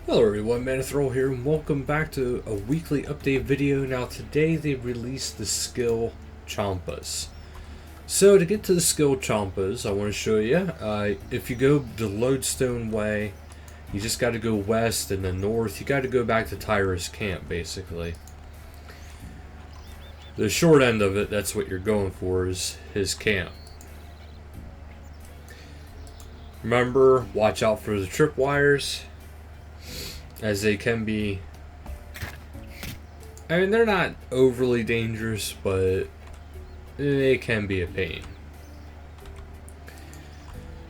Hello everyone, Manithroll here, and welcome back to a weekly update video. Now today they released the skill Chompas. So to get to the skill Chompas, I want to show you, if you go the Lodestone way, you just got to go west and then north. You got to go back to Tyrus Camp, basically. The short end of it, that's what you're going for, is his camp. Remember, watch out for the tripwires, as they can be, I mean, they're not overly dangerous, but they can be a pain.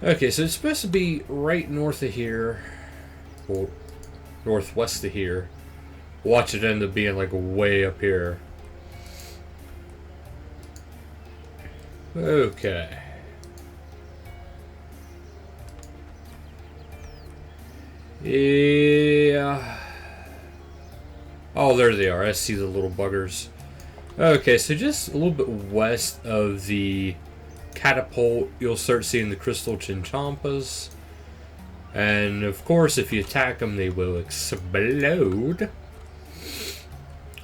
Okay, so it's supposed to be right north of here, or northwest of here. Watch it end up being like way up here. Okay. Yeah. Oh, there they are. I see the little buggers. Okay, so just a little bit west of the catapult, you'll start seeing the crystal Chinchompas. And of course, if you attack them, they will explode.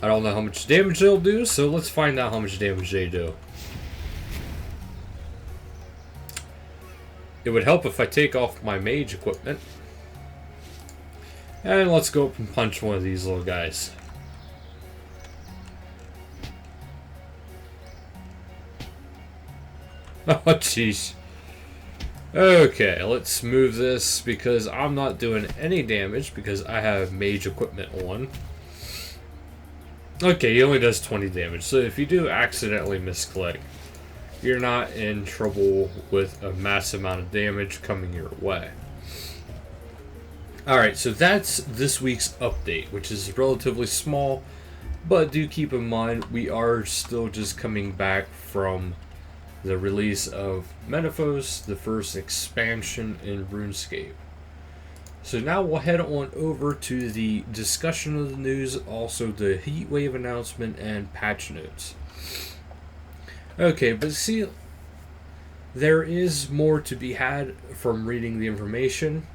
I don't know how much damage they'll do, so let's find out how much damage they do. It would help if I take off my mage equipment. And let's go up and punch one of these little guys. Oh, jeez. Okay, let's move this because I'm not doing any damage because I have mage equipment on. Okay, he only does 20 damage, so if you do accidentally misclick, you're not in trouble with a massive amount of damage coming your way. Alright, so that's this week's update, which is relatively small, but do keep in mind we are still just coming back from the release of Menaphos, the first expansion in RuneScape. So now we'll head on over to the discussion of the news, also the Heatwave announcement and patch notes. Okay, but see, there is more to be had from reading the information.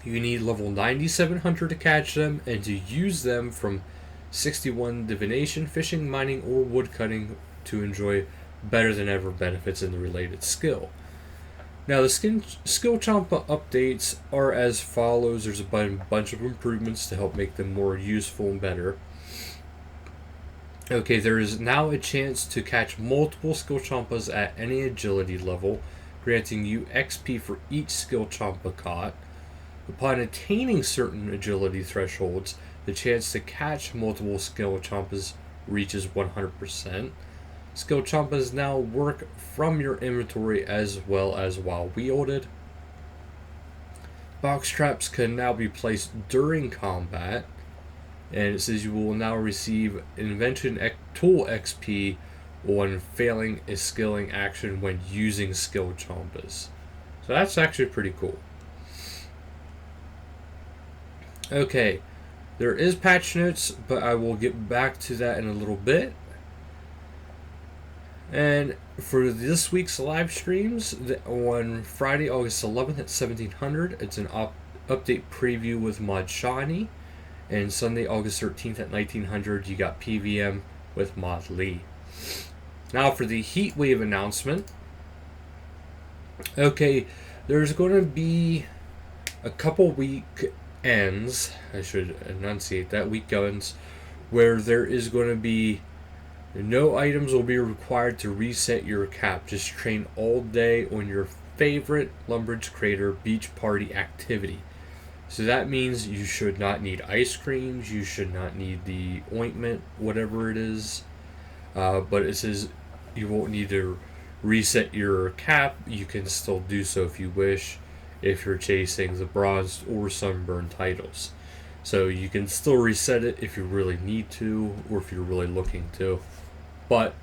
You need level 97 Hunter to catch them and to use them from 61 Divination, Fishing, Mining, or Woodcutting to enjoy better than ever benefits in the related skill. Now the skill Champa updates are as follows. There's a bunch of improvements to help make them more useful and better. Okay, there is now a chance to catch multiple skill Champas at any agility level, granting you XP for each skill Champa caught. Upon attaining certain agility thresholds, the chance to catch multiple skill Champas reaches 100%. Skill Champas now work from your inventory as well as while wielded. Box traps can now be placed during combat, and it says you will now receive Invention Tool XP on failing a skilling action when using skill Champas. So that's actually pretty cool. Okay, there is patch notes, but I will get back to that in a little bit. And for this week's live streams, on Friday, August 11th at 1700, it's an update preview with Mod Shawnee. And Sunday, August 13th at 1900, you got PVM with Mod Lee. Now for the Heatwave announcement. Okay, there's going to be a couple weekends, I should enunciate that, weekends, where there is going to be no items will be required to reset your cap. Just train all day on your favorite Lumbridge Crater beach party activity. So that means you should not need ice creams, you should not need the ointment, whatever it is. But it says you won't need to reset your cap. You can still do so if you wish, if you're chasing the bronze or sunburn titles. So you can still reset it if you really need to, or if you're really looking to. But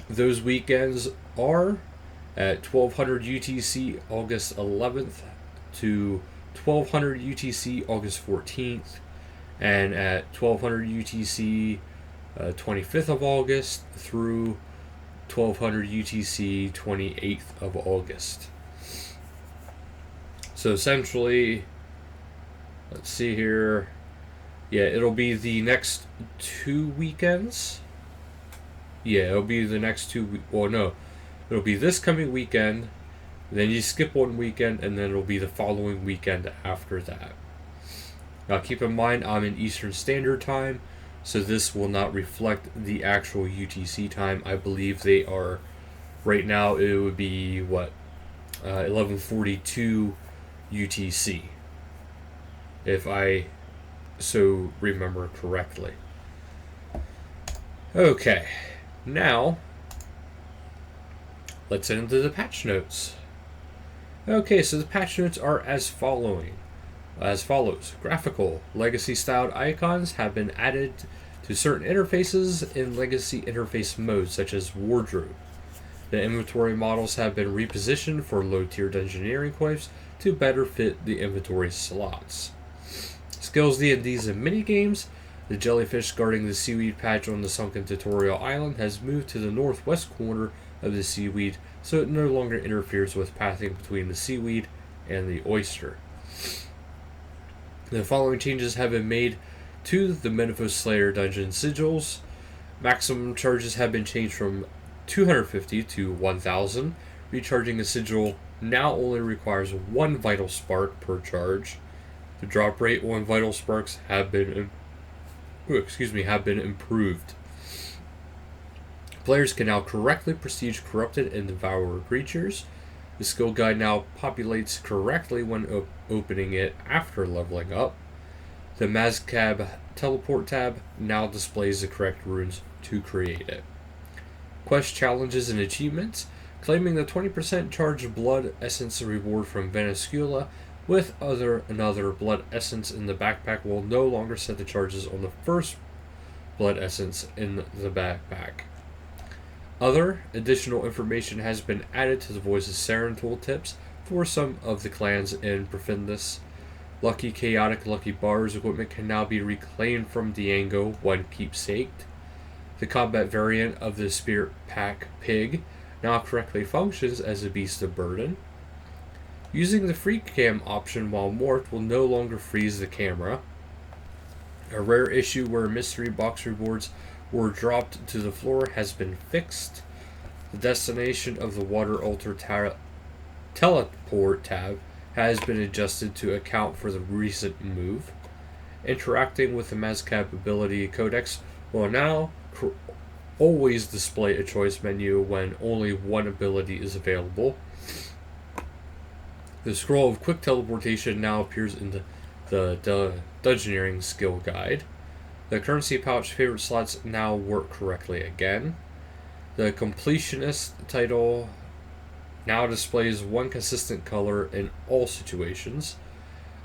those weekends are at 1200 UTC August 11th to 1200 UTC August 14th, and at 1200 UTC 25th of August through 1200 UTC 28th of August. So essentially, Let's see here. Yeah, it'll be the next 2 weekends. Yeah, it'll be the next 2 weeks. Well, no, it'll be this coming weekend. Then you skip one weekend, and then it'll be the following weekend after that. Now, keep in mind, I'm in Eastern Standard Time, so this will not reflect the actual UTC time. I believe they are right now. It would be what 11:42 UTC, if I so remember correctly. Okay, now let's get into the patch notes. Okay, so the patch notes are as follows. Graphical legacy styled icons have been added to certain interfaces in legacy interface modes, such as wardrobe. The inventory models have been repositioned for low-tier dungeoneering quests to better fit the inventory slots. Skills, D&Ds, and minigames. The jellyfish guarding the seaweed patch on the sunken tutorial island has moved to the northwest corner of the seaweed, so it no longer interferes with pathing between the seaweed and the oyster. The following changes have been made to the Menaphos Slayer dungeon sigils. Maximum charges have been changed from 250 to 1,000. Recharging a sigil now only requires 1 vital spark per charge. The drop rate on vital sparks have been improved. Players can now correctly prestige corrupted and devoured creatures. The skill guide now populates correctly when opening it after leveling up. The Mazcab teleport tab now displays the correct runes to create it. Quest challenges and achievements. Claiming the 20% charged blood essence reward from Venescula with another blood essence in the backpack will no longer set the charges on the first blood essence in the backpack. Other additional information has been added to the Voices Saren tooltips for some of the clans in Profundus. Lucky Bars equipment can now be reclaimed from Diango when keepsaked. The combat variant of the Spirit Pack Pig now correctly functions as a beast of burden. Using the free cam option while morphed will no longer freeze the camera. A rare issue where mystery box rewards were dropped to the floor has been fixed. The destination of the water altar teleport tab has been adjusted to account for the recent move. Interacting with the Mazcab ability codex will now always display a choice menu when only one ability is available. The scroll of quick teleportation now appears in the dungeoneering skill guide. The currency pouch favorite slots now work correctly again. The completionist title now displays one consistent color in all situations.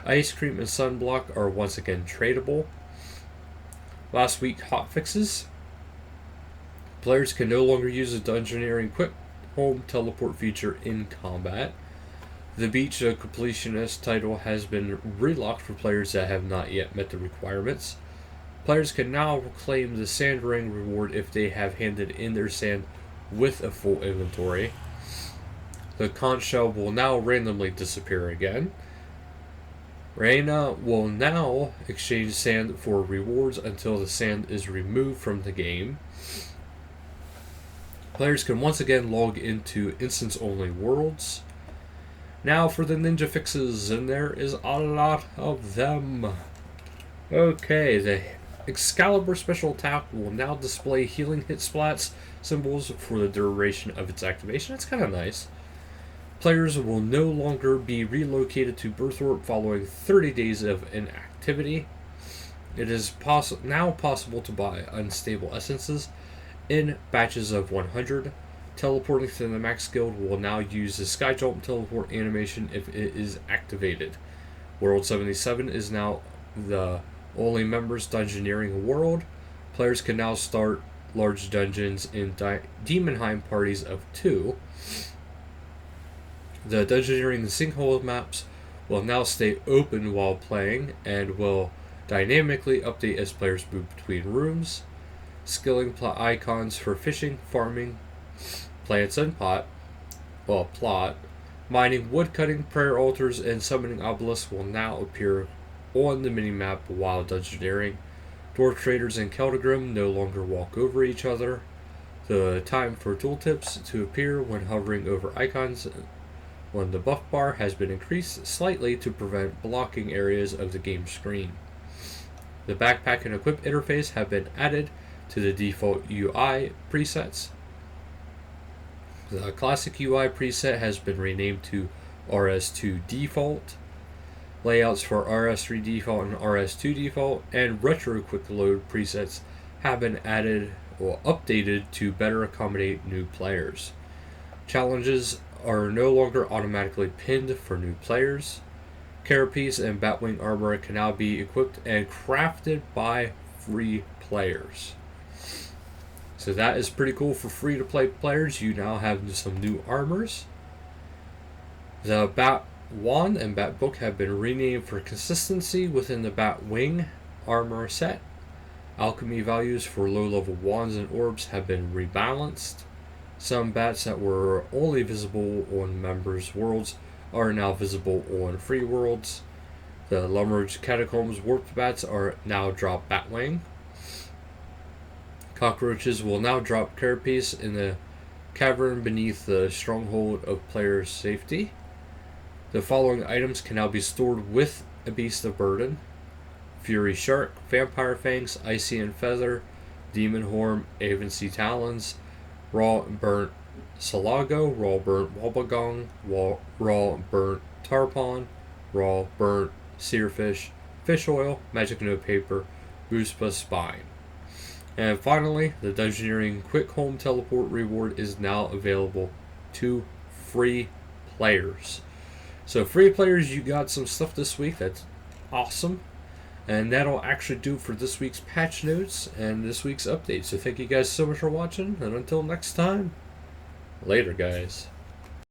Ice cream and sunblock are once again tradable. Last week hotfixes. Players can no longer use the dungeoneering quick home teleport feature in combat. The beach completionist title has been relocked for players that have not yet met the requirements. Players can now claim the sand ring reward if they have handed in their sand with a full inventory. The conch shell will now randomly disappear again. Reina will now exchange sand for rewards until the sand is removed from the game. Players can once again log into instance-only worlds. Now for the ninja fixes, and there is a lot of them. Okay, the Excalibur special attack will now display healing hit splats symbols for the duration of its activation. That's kind of nice. Players will no longer be relocated to Birthorpe following 30 days of inactivity. It is now possible to buy unstable essences in batches of 100. Teleporting to the max guild will now use the sky jump teleport animation if it is activated. World 77 is now the only members dungeoneering world. Players can now start large dungeons in Demonheim parties of 2. The dungeoneering and sinkhole maps will now stay open while playing and will dynamically update as players move between rooms. Skilling icons for fishing, farming, plants and plot, mining, woodcutting, prayer altars, and summoning obelisks will now appear on the minimap while dungeoneering. Dwarf traders in Keldagrim no longer walk over each other. The time for tooltips to appear when hovering over icons on the buff bar has been increased slightly to prevent blocking areas of the game screen. The backpack and equip interface have been added to the default UI presets. The classic UI preset has been renamed to RS2 default. Layouts for RS3 default and RS2 default and retro quick load presets have been added or updated to better accommodate new players. Challenges are no longer automatically pinned for new players. Carapace and Batwing armor can now be equipped and crafted by free players. So that is pretty cool for free to play players. You now have some new armors. The Bat Wand and Bat Book have been renamed for consistency within the Batwing armor set. Alchemy values for low-level wands and orbs have been rebalanced. Some bats that were only visible on members' worlds are now visible on free worlds. The Lumber's Catacombs warped bats are now drop Batwing. Cockroaches will now drop Carapace in the cavern beneath the stronghold of players' safety. The following items can now be stored with a Beast of Burden: Fury Shark, Vampire Fangs, Icy and Feather, Demon Horn, Avensea Talons, Raw and Burnt Salago, Raw Burnt Wobbegong, Raw Burnt Tarpon, Raw Burnt Searfish, Fish Oil, Magic Note Paper, Boospa Spine. And finally, the Dungeoneering Quick Home Teleport reward is now available to free players. So free players, you got some stuff this week that's awesome. And that'll actually do for this week's patch notes and this week's update. So thank you guys so much for watching, and until next time, later guys.